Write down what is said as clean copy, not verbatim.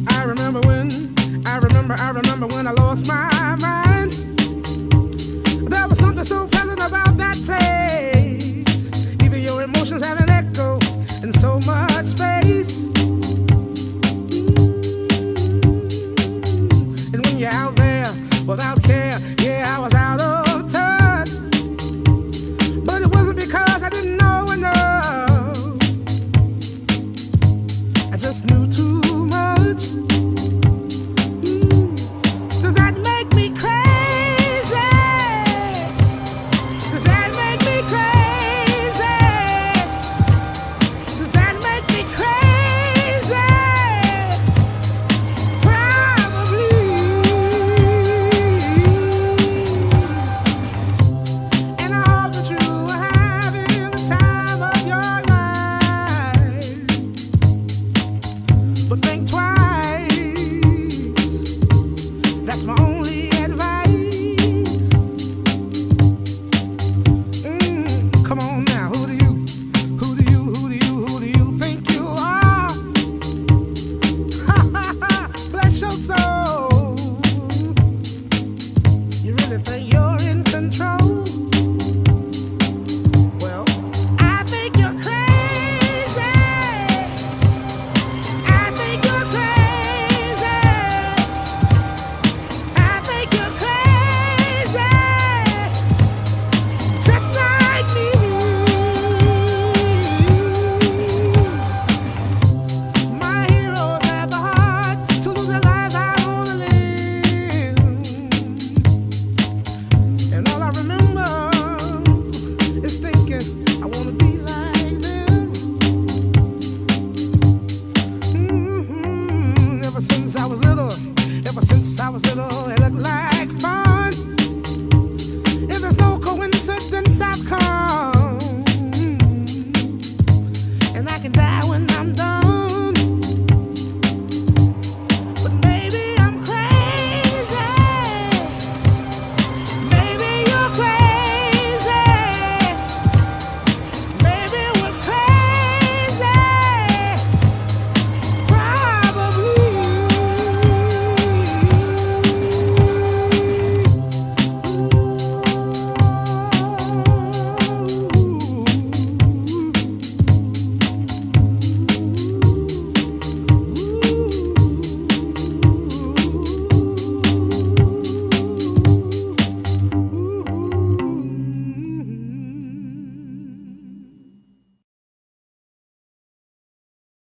I remember when I lost my mind. There was something so pleasant about that place. Even your emotions have an echo in so much space. And when you're out there without care, yeah, I was out of touch. But it wasn't because I didn't know enough. I just knew too much. Does that make me crazy? Does that make me crazy? Does that make me crazy? Probably. And I hope that you are having the time of your life. But think twice.